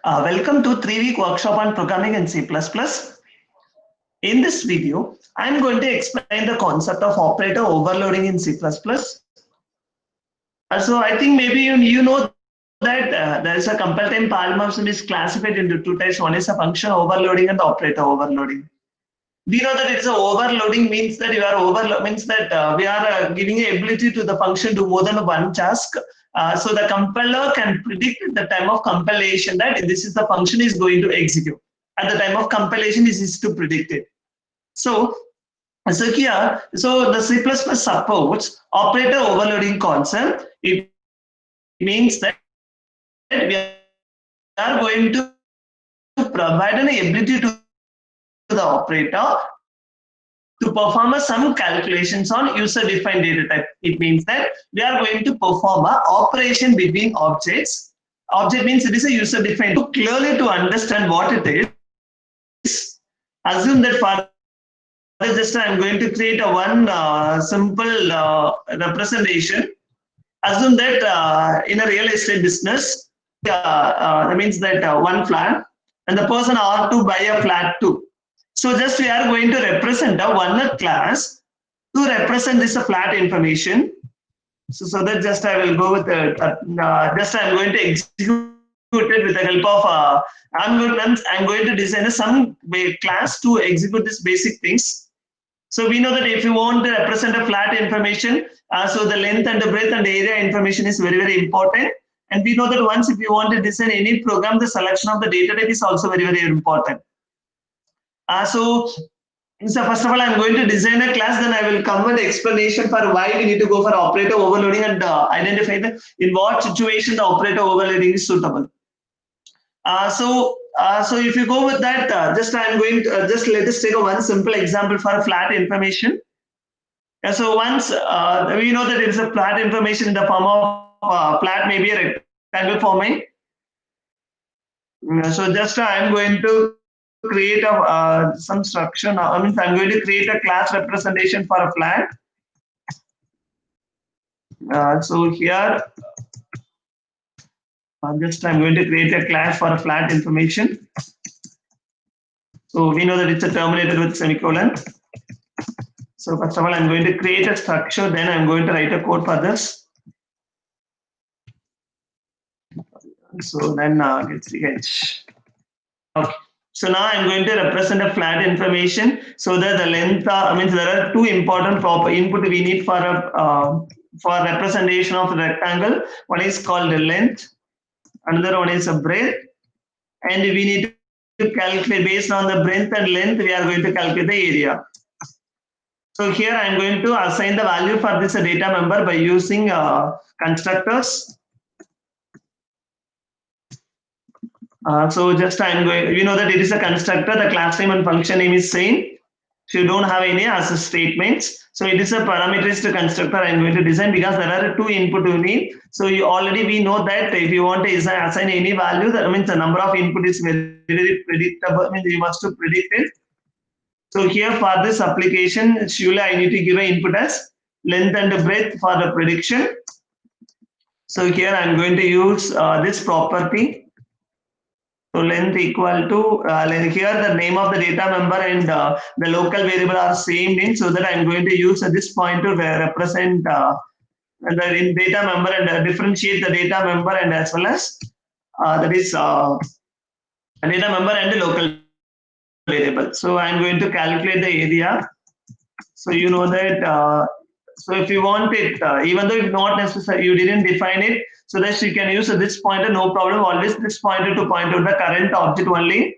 Welcome to 3-week workshop on programming in C++. In this video, I'm going to explain the concept of operator overloading in C++. So I think maybe you know that there is a compile time polymorphism is classified into two types. One is a function overloading and operator overloading. We know that it's a overloading means that you are we are giving the ability to the function to do more than one task. So the compiler can predict at the time of compilation that this is the function is going to execute. At the time of compilation, this is to predict it. So here, so the C++ supports operator overloading concept. It means that we are going to provide an ability to the operator to perform some calculations on user-defined data type. It means that we are going to perform an operation between objects. Object means it is a user-defined. Clearly to understand what it is, assume that for this I'm going to create a one simple representation. Assume that in a real estate business, that means that one flat, and the person ought to buy a flat too. So just we are going to represent a one class to represent this flat information. So that just I will go with just I'm going to execute it with the help of I'm going to design some class to execute these basic things. So we know that if you want to represent a flat information, so the length and the breadth and the area information is very, very important. And we know that once if you want to design any program, the selection of the data type is also very, very important. So first of all, I'm going to design a class, then I will come with the explanation for why we need to go for operator overloading and identify in what situation the operator overloading is suitable. So if you go with that, just I'm going to just let us take one simple example for a flat information. So once we know that it is a flat information in the form of flat, maybe a rectangle forming. So just I'm going to create some structure now. I'm going to create a class representation for a flat. So here, I'm going to create a class for a flat information. So we know that it's a terminated with semicolon. So first of all, I'm going to create a structure. Then I'm going to write a code for this. So then let's see. Okay. So now I'm going to represent a flat information so that the length, there are two important proper input we need for representation of the rectangle. One is called the length, another one is a breadth, and we need to calculate based on the breadth and length, we are going to calculate the area. So here I'm going to assign the value for this data member by using constructors. So just I'm going, you know that it is a constructor, the class name and function name is same. So you don't have any as statements. So it is a parameterized constructor I'm going to design because there are two input you need. So we know that if you want to assign any value, that means the number of input is very, very predictable. You must to predict it. So here for this application, surely I need to give an input as length and breadth for the prediction. So here I'm going to use this property. So length equal to here the name of the data member and the local variable are same name, so that I'm going to use this point to represent the data member and differentiate the data member and as well as that is data member and the local variable. So I'm going to calculate the area. So you know that so if you want it, even though it's not necessary, you didn't define it, so that you can use this pointer, no problem. Always this pointer to point out the current object only.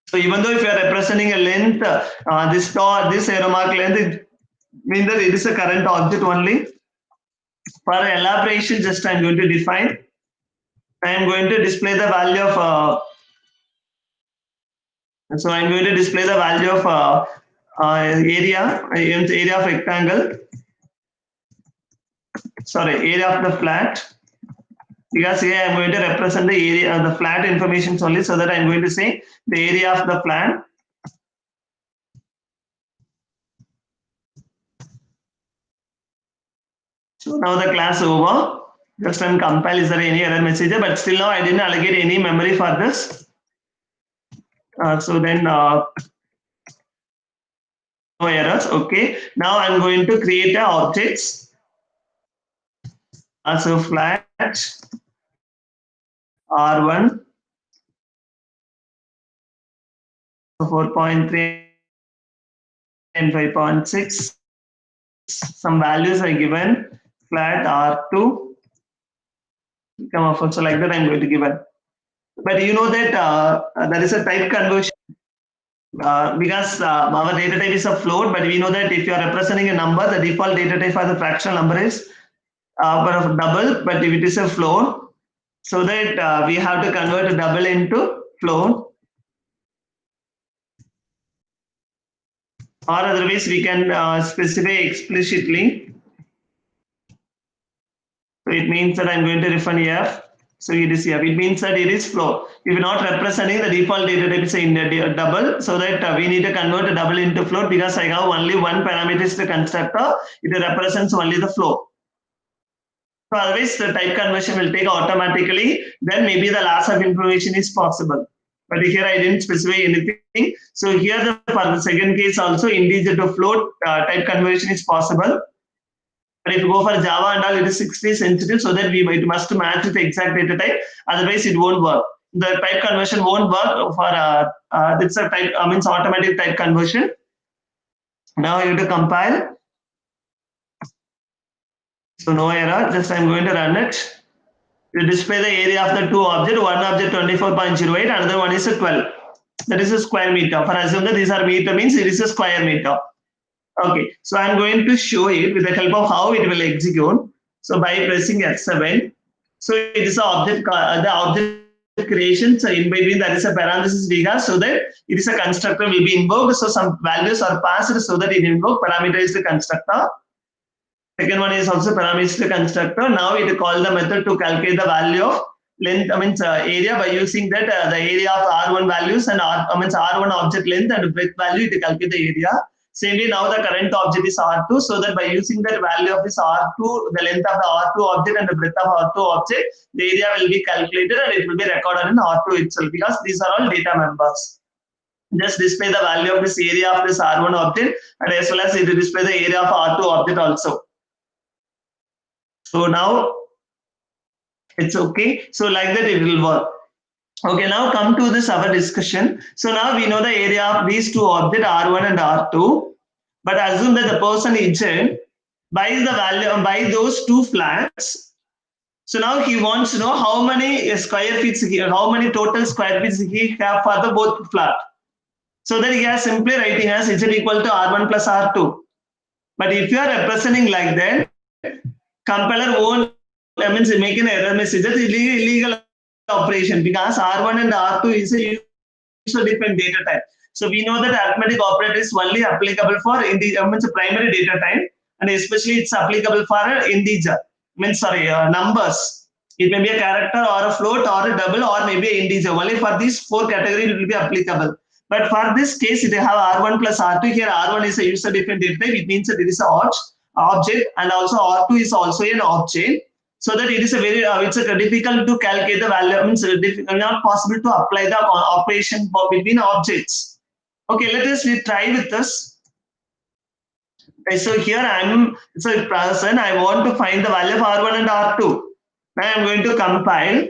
So even though if you are representing a length, this arrow mark length, it means that it is a current object only. For elaboration, just I'm going to define. I am going to display the value of. So I'm going to display the value of area of rectangle. Sorry, area of the flat. Because here I'm going to represent the area of the flat information only, so that I'm going to say the area of the flat. So now the class over. Just run compile. Is there any error message? But still now I didn't allocate any memory for this. So then no errors. Okay. Now I'm going to create a objects. So flat R1 4.3 and 5.6. Some values are given. Flat R2. Come off. So like that I'm going to give it. But you know that there is a type conversion. Because our data type is a float, but we know that if you are representing a number, the default data type for the fractional number is double, but if it is a float, so that we have to convert a double into float, or otherwise we can specify explicitly. So it means that I'm going to refine F. So it is F. It means that it is float. If you're not representing the default data type is in double, so that we need to convert a double into float because I have only one parameter is the constructor. It represents only the float. So otherwise the type conversion will take automatically. Then maybe the loss of information is possible. But here I didn't specify anything. So here for the second case also integer to float type conversion is possible. But if you go for Java and all, it is 60 sensitive, so that it must match with the exact data type. Otherwise, it won't work. The type conversion won't work for it's a type means automatic type conversion. Now you have to compile. So no error. Just I'm going to run it. You display the area of the two objects. One object 24.08, another one is a 12. That is a square meter. For assume that these are meter means it is a square meter. Okay, so I'm going to show it with the help of how it will execute. So by pressing F7, so it is the object creation. So in between there is a parenthesis because so that it is a constructor will be invoked. So some values are passed so that it invoke parameter is the constructor. Second one is also parameter constructor. Now it call the method to calculate the value of length, area by using that the area of R1 values and R1 object length and breadth value to calculate the area. Same way now the current object is R2, so that by using that value of this R2, the length of the R2 object and the breadth of R2 object, the area will be calculated and it will be recorded in R2 itself because these are all data members. Just display the value of this area of this R1 object and as well as it will display the area of R2 object also. So now it's okay. So like that it will work. Okay, now come to this our discussion. So now we know the area of these two objects R1 and R2, but assume that the person agent buys the value by those two flats. So now he wants to know how many square feet, how many total square feet he have for the both flat. So then he has simply writing as z equal to R1 plus R2. But if you are representing like that, compiler won't make an error message. That's illegal operation because R1 and R2 is a user-defined data type. So we know that arithmetic operator is only applicable for primary data type, and especially it's applicable for integer. Numbers. It may be a character or a float or a double or maybe an integer. Only for these four categories it will be applicable. But for this case, it have R1 plus R2. Here R1 is a user-defined data type. It means that it is an object, and also R2 is also an object. So that it is a very it's difficult to calculate the value. Means not possible to apply the operation between objects. Okay, let us try with this. Okay, so here it's a person. I want to find the value of R1 and R2. Now I'm going to compile.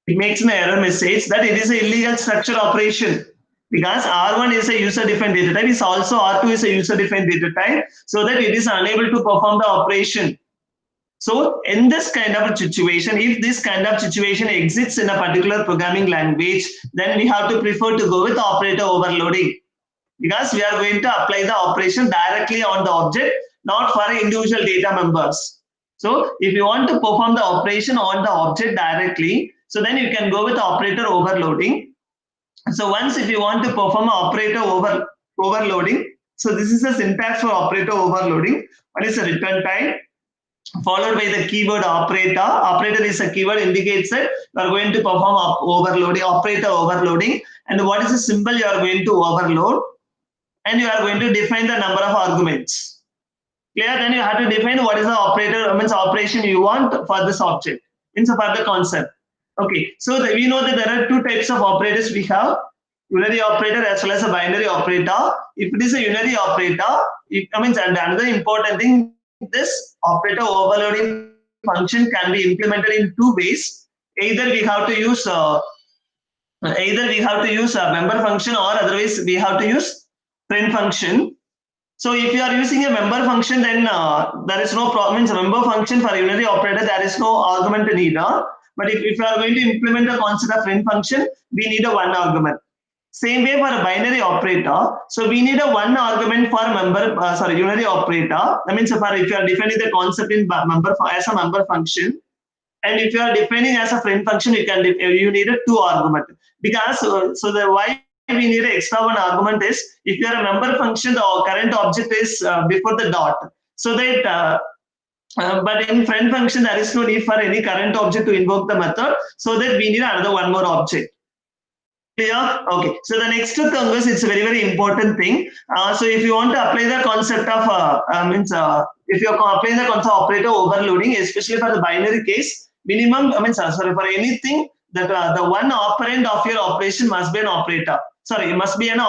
It makes an error message that it is an illegal structure operation. Because R1 is a user-defined data type, is also R2 is a user-defined data type, so that it is unable to perform the operation. So in this kind of a situation, if this kind of situation exists in a particular programming language, then we have to prefer to go with operator overloading. Because we are going to apply the operation directly on the object, not for individual data members. So if you want to perform the operation on the object directly, so then you can go with operator overloading. So once if you want to perform operator overloading, so this is a syntax for operator overloading. One is a return type followed by the keyword operator. Operator is a keyword indicates that you are going to perform overloading, operator overloading, and what is the symbol you are going to overload, and you are going to define the number of arguments. Clear? Then you have to define what is the operator, means operation you want for this object, means for the concept. Okay, so we know that there are two types of operators we have, unary operator as well as a binary operator. If it is a unary operator, and another important thing, this operator overloading function can be implemented in two ways. Either we have to use a member function, or otherwise we have to use friend function. So if you are using a member function, then there is no problem. Means a member function for unary operator, there is no argument neither. But if you are going to implement the concept of friend function, we need a one argument. Same way for a binary operator. So we need a one argument for unary operator. That means if you are defining the concept in as a member function, and if you are defining as a friend function, you need a two argument. Because why we need an extra one argument is, if you are a member function, the current object is before the dot. So that but in friend function, there is no need for any current object to invoke the method. So that we need another one more object. Clear? Okay. So the next thing is, it's a very, very important thing. So if you want to apply the concept of if you are applying the concept of operator overloading, especially for the binary case, minimum, for anything that the one operand of your operation must be an operator. Sorry, it must be an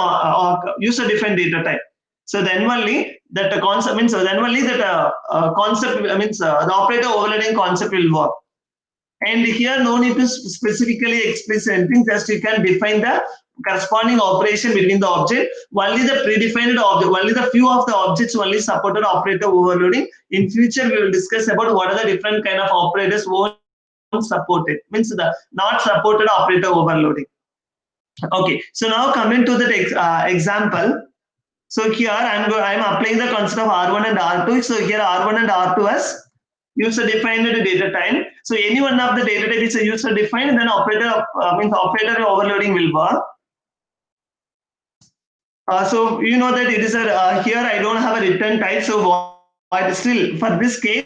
user-defined data type. So then only that the concept means the operator overloading concept will work. And here no need to specifically express anything, just you can define the corresponding operation between the object. Only the predefined object, only the few of the objects only supported operator overloading. In future we will discuss about what are the different kind of operators won't supported, means the not supported operator overloading. Okay, so now coming to the example. So here I'm applying the concept of R1 and R2. So here R1 and R2 as user-defined data type. So any one of the data type is a user-defined, then operator overloading will work. So you know that it is a here I don't have a return type. So but still for this case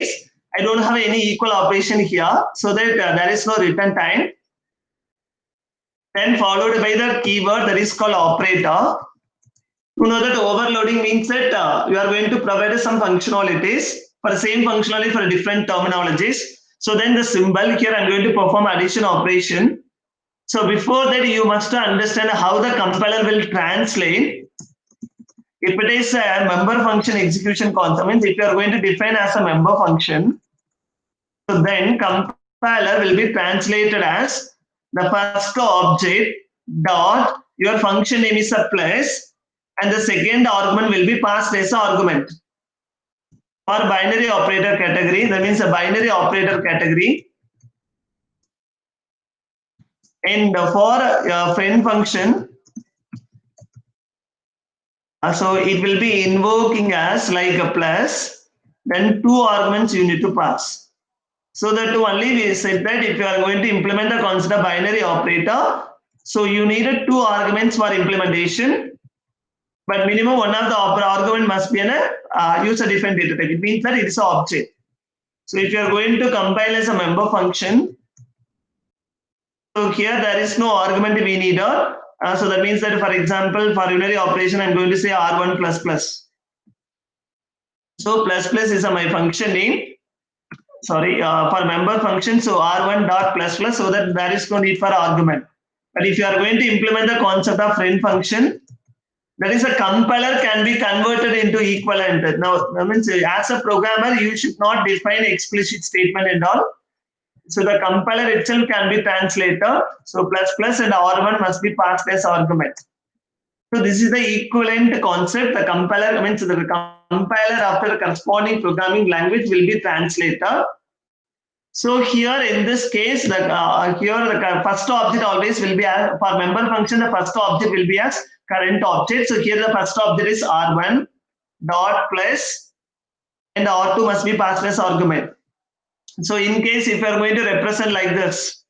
I don't have any equal operation here, so that there is no return type. Then followed by the keyword that is called operator. You know that overloading means that you are going to provide some functionalities for the same functionality for different terminologies. So then the symbol here, I'm going to perform addition operation. So before that, you must understand how the compiler will translate. If it is a member function execution concept, means if you are going to define as a member function, so then compiler will be translated as the first object dot your function name is a plus, and the second argument will be passed as an argument. For binary operator category, that means a binary operator category. And for friend function, so it will be invoking as like a plus, then two arguments you need to pass. So that only we said that if you are going to implement the concept of binary operator, so you needed two arguments for implementation, but minimum one of the argument must be a user-defined data type. It means that it is an object. So if you are going to compile as a member function, so here there is no argument we need. So that means that, for example, for unary operation, I'm going to say R1 plus plus. So plus plus is my function name. Sorry, for member function, so R1 dot plus plus, so that there is no need for argument. But if you are going to implement the concept of friend function, that is a compiler can be converted into equivalent. Now, that means as a programmer, you should not define explicit statement and all. So the compiler itself can be translator. So plus plus and R1 must be passed as argument. So this is the equivalent concept. The compiler means the compiler after the corresponding programming language will be translator. So here in this case, here the first object always will be as, for member function, the first object will be as current object. So here the first object is R1 dot plus, and R2 must be passed as argument. So in case if you are going to represent like this,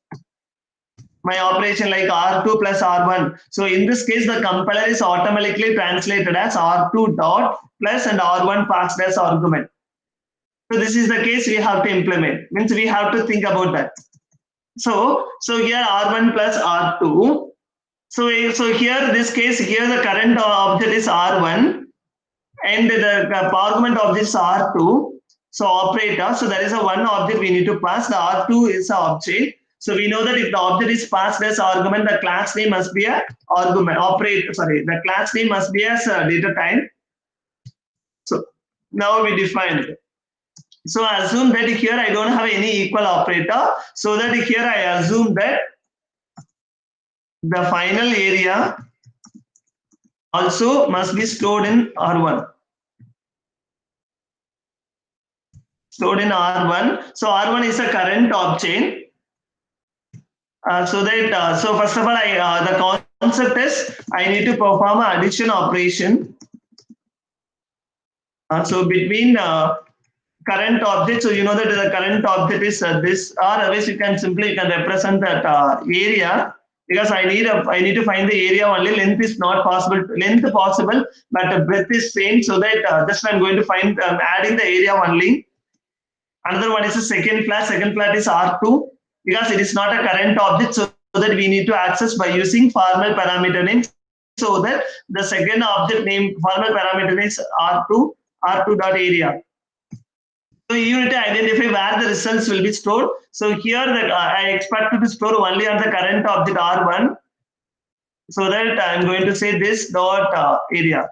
my operation like R2 plus R1. So in this case, the compiler is automatically translated as R2 dot plus and R1 passed as argument. So this is the case we have to implement. Means we have to think about that. So here R1 plus R2. So here this case here the current object is R1, and the argument of this R2. So operator, so there is a one object we need to pass. The R2 is an object. So we know that if the object is passed as argument, the class name must be a argument. The class name must be as a data type. So now we define it. So assume that here I don't have any equal operator. So that here I assume that the final area also must be stored in R1. Stored in R1. So R1 is a current object. So first of all, the concept is I need to perform an addition operation. So between current object, so you know that the current object is this, or otherwise you can represent that area, because I need to find the area only. Length is not possible. Length possible, but the breadth is same. So that just I'm going to find adding the area only. Another one is the second flat. Second flat is R2. Because it is not a current object, so that we need to access by using formal parameter name. So that the second object name formal parameter is R2.area. So you need to identify where the results will be stored. So here I expect to store only on the current object R1. So that I'm going to say this dot area.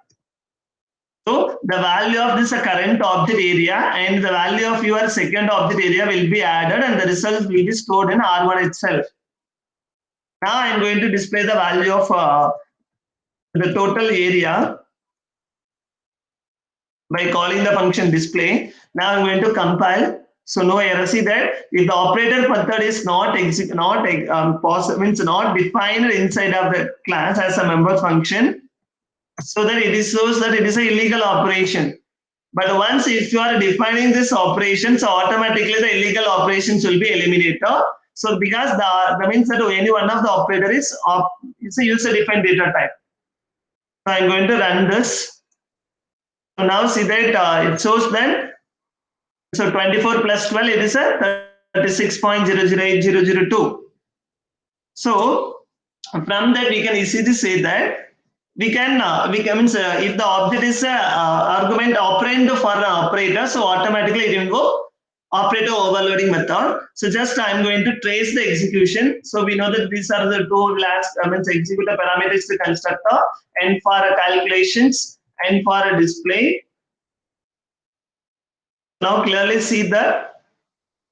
So the value of this current object area and the value of your second object area will be added, and the result will be stored in R1 itself. Now I'm going to display the value of the total area by calling the function display. Now I'm going to compile. So no error. See that if the operator method is not defined inside of the class as a member function, so that it shows that it is an illegal operation. But once if you are defining this operation, so automatically the illegal operations will be eliminated. So because that means that any one of the operator is it's a user-defined data type. So I'm going to run this. So now see that it shows that, so 24 plus 12, it is a 36.008002. So from that we can easily say that if the object is a argument operand for an operator, so automatically it will go operator overloading method. So just I'm going to trace the execution. So we know that these are the two last executor parameters to constructor, and for calculations and for a display. Now clearly see that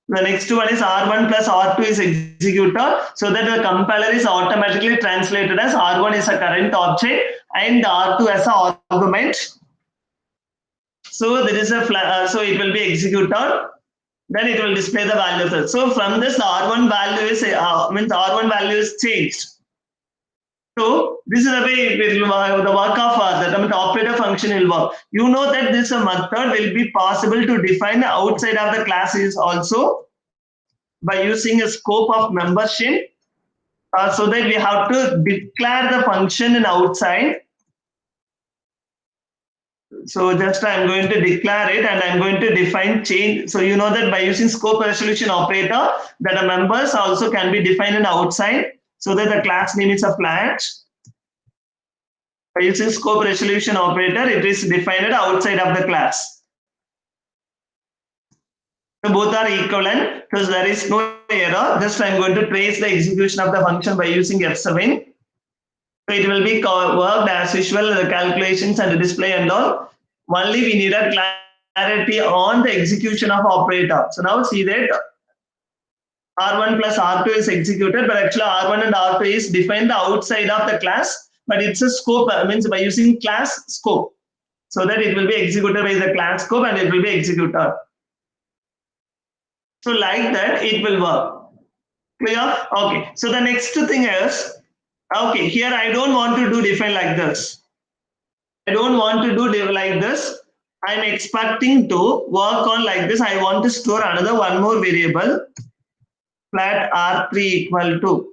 the next one is R1 plus R2 is executor, so that the compiler is automatically translated as R1 is a current object and R2 as an argument. So there is a so it will be executed. Then it will display the value. So from this, the R1 value is R1 value is changed. So this is the way the work of the operator function will work. You know that this method will be possible to define outside of the classes also by using a scope of membership. So that we have to declare the function in outside. So just I'm going to declare it and I'm going to define change. So you know that by using scope resolution operator, that the members also can be defined in outside, so that the class name is a flat. By using scope resolution operator, it is defined outside of the class. So both are equivalent, because there is no error. Just I'm going to trace the execution of the function by using F7. So it will be worked as usual, the calculations and the display and all. Only we need a clarity on the execution of operator. So now see that R1 plus R2 is executed, but actually R1 and R2 is defined outside of the class, but it's a scope, means by using class scope, so that it will be executed by the class scope and it will be executed. So like that it will work. Clear? Okay. So the next thing is, okay, here I don't want to do define like this. I don't want to do like this. I'm expecting to work on like this. I want to store another one more variable, flat R3 equal to.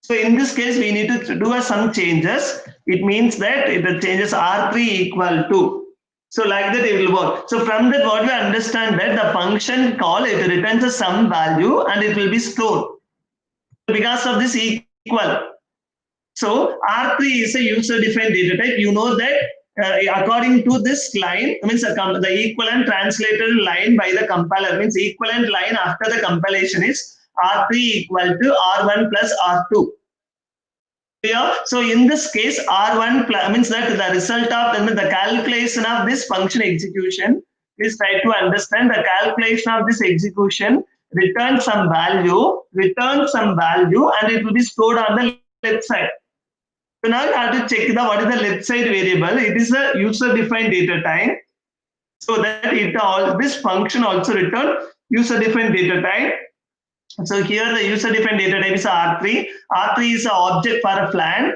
So in this case, we need to do some changes. It means that the changes R3 equal to. So like that it will work. So from that, what we understand that the function call, it returns some value and it will be stored. Because of this equal. So R3 is a user-defined data type. You know that according to this line, means the equivalent translated line by the compiler, means equivalent line after the compilation is R3 equal to R1 plus R2. Yeah. So in this case, R1 means that the result of the calculation of this function execution. Please try to understand the calculation of this execution. Return some value, and it will be stored on the left side. So now you have to check what is the left side variable. It is a user-defined data type. So that this function also return user-defined data type. So here the user-defined data type is R3. R3 is an object for a flag.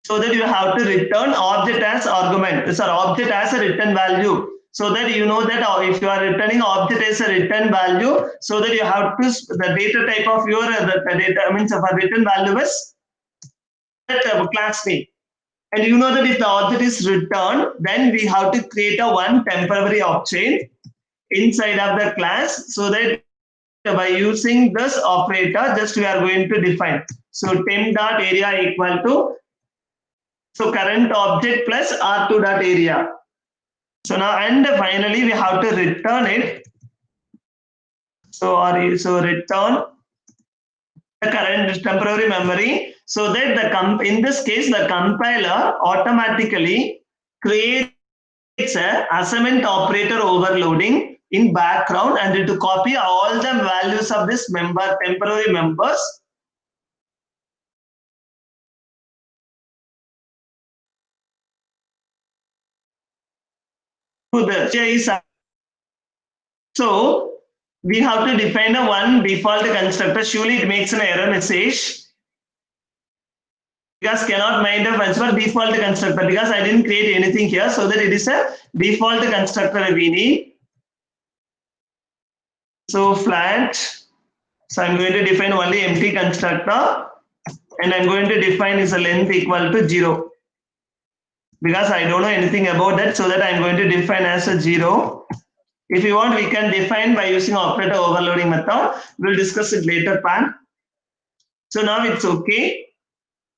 So that you have to return object as argument. It's an object as a return value. So that you know that if you are returning object as a return value, so that you have to the data type of your the data means of a return value is that class name. And you know that if the object is returned, then we have to create a one temporary object inside of the class, so that by using this operator, just we are going to define. So temp dot area equal to so current object plus R2 dot area. So now and finally we have to return it. So return the current temporary memory, so that the in this case the compiler automatically creates a assignment operator overloading in background, and to copy all the values of this temporary members to the so we have to define a one default constructor. Surely it makes an error message because cannot mind a function for default constructor, because I didn't create anything here, so that it is a default constructor we need. So flat. So I'm going to define only empty constructor, and I'm going to define is a length equal to 0, because I don't know anything about that, so that I'm going to define as a 0. If you want, we can define by using operator overloading method. We'll discuss it later part. So now it's okay.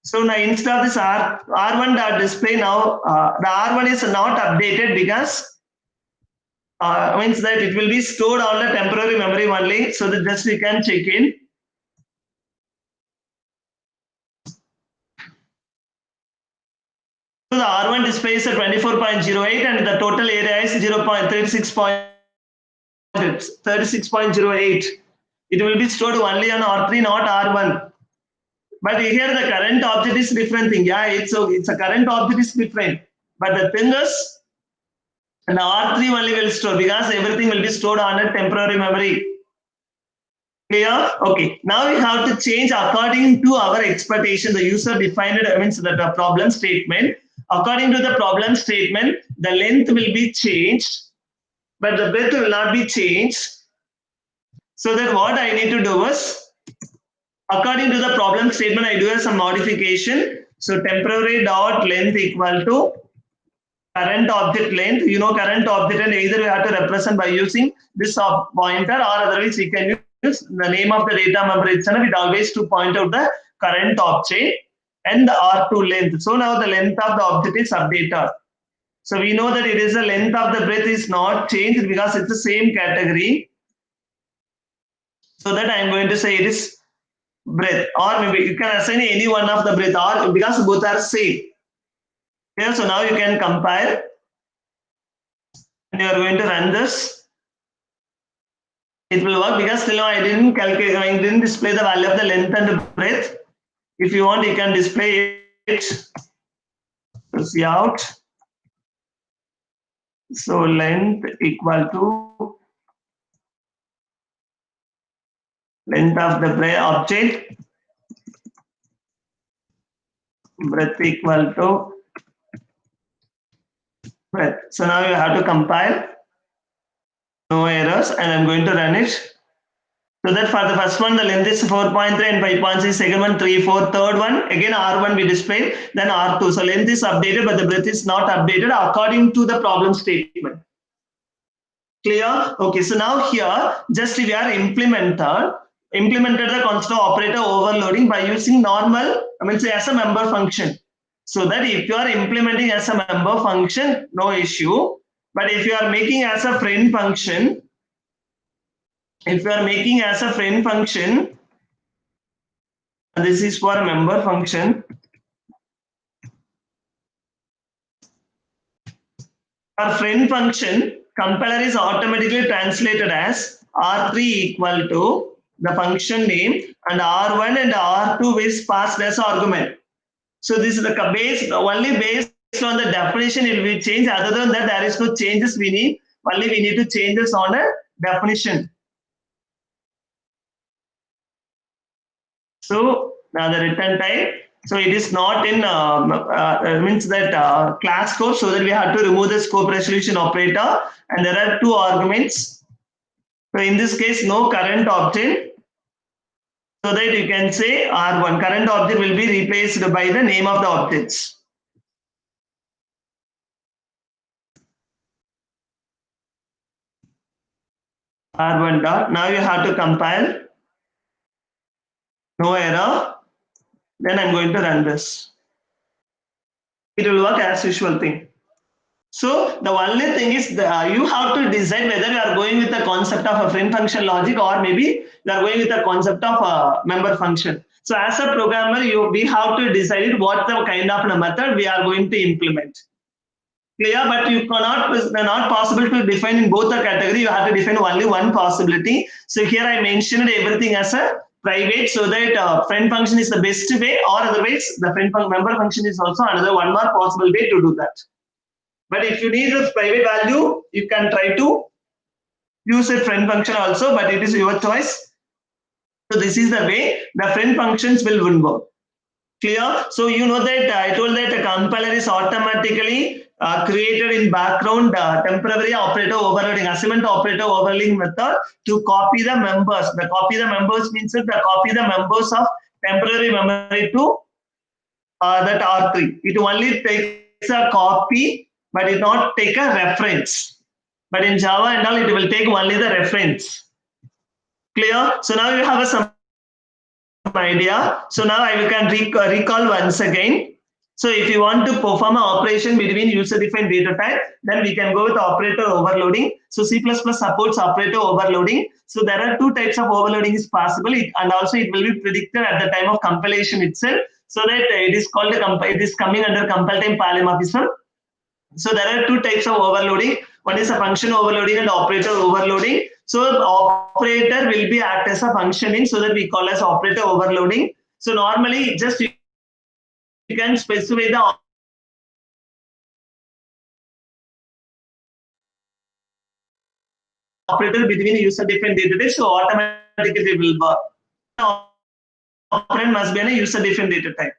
So now instead of this R1 dot display, now the R1 is not updated because means that it will be stored on the temporary memory only, so that just we can check in. So the R1 display is a 24.08 and the total area is 36.08. It will be stored only on R3, not R1. But here the current object is different thing. Yeah, it's a current object is different. But the thing is, the R3 only will store, because everything will be stored on a temporary memory. Clear? Okay. Now we have to change according to our expectation. The user defined means that the problem statement. According to the problem statement, the length will be changed, but the breadth will not be changed. So that what I need to do is, according to the problem statement, I do some modification. So temporary dot length equal to current object length. You know current object, and either we have to represent by using this pointer, or otherwise we can use the name of the data member itself. It always to point out the current object and the R2 length. So now the length of the object is updated. So we know that it is the length of the breadth is not changed because it's the same category. So that I am going to say it is breadth, or maybe you can assign any one of the breadth, or because both are same. Yeah, so now you can compile, and you are going to run this. It will work because still now I didn't calculate, I didn't display the value of the length and the breadth. If you want, you can display it. So see out. So length equal to length of the object, breadth equal to breadth. So now you have to compile. No errors, and I'm going to run it. So that for the first one, the length is 4.3 and 5.6, second one 3, 4, third one, again R1 we displayed, then R2. So length is updated, but the breadth is not updated according to the problem statement. Clear? Okay, so now here, just we are implemented the constant operator overloading by using normal, I mean say as a member function. So that if you are implementing as a member function, no issue. But if you are making as a friend function, if you are making as a friend function, this is for a member function. Our friend function, compiler is automatically translated as R3 equal to the function name and R1 and R2 is passed as argument. So this is the base, only based on the definition it will change. Other than that, there is no changes we need. Only we need to change this on a definition. So now the return type. So it is not in means that class scope. So that we have to remove the scope resolution operator, and there are two arguments. So in this case, no current object. So that you can say R1 current object will be replaced by the name of the objects. R1 dot. Now you have to compile. No error. Then I'm going to run this. It will work as usual thing. So the only thing is you have to decide whether you are going with the concept of a friend function logic or maybe you are going with the concept of a member function. So as a programmer, we have to decide what the kind of a method we are going to implement. Clear? But you cannot, it's not possible to define in both the category. You have to define only one possibility. So here I mentioned everything as a private, so that friend function is the best way, or otherwise the member function is also another one more possible way to do that. But if you need a private value, you can try to use a friend function also, but it is your choice. So this is the way the friend functions will work. Clear? So you know that I told that the compiler is automatically created in background temporary operator overloading, assignment operator overloading method to copy the members. The copy the members means that the copy the members of temporary memory to that R3. It only takes a copy, but it not take a reference. But in Java and all, it will take only the reference. Clear? So now you have some idea. So now I can recall once again. So if you want to perform an operation between user-defined data type, then we can go with operator overloading. So C++ supports operator overloading. So there are two types of overloading is possible, and also it will be predicted at the time of compilation itself. So that it is called it is coming under compile time polymorphism. So there are two types of overloading. One is a function overloading and operator overloading. So operator will be act as a function in, so that we call as operator overloading. So normally just you can specify the operator between user-defined data type, so automatically it will work. Operand must be a user-defined data type.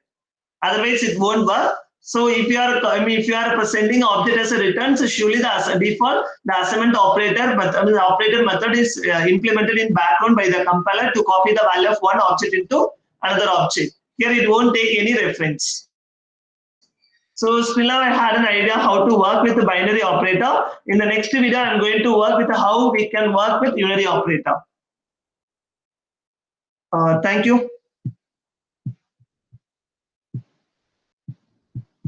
Otherwise, it won't work. So if you are presenting object as a return, so surely the default the assignment operator method is implemented in background by the compiler to copy the value of one object into another object. Here it won't take any reference. So still now I had an idea how to work with the binary operator. In the next video, I'm going to work with how we can work with unary operator. Thank you.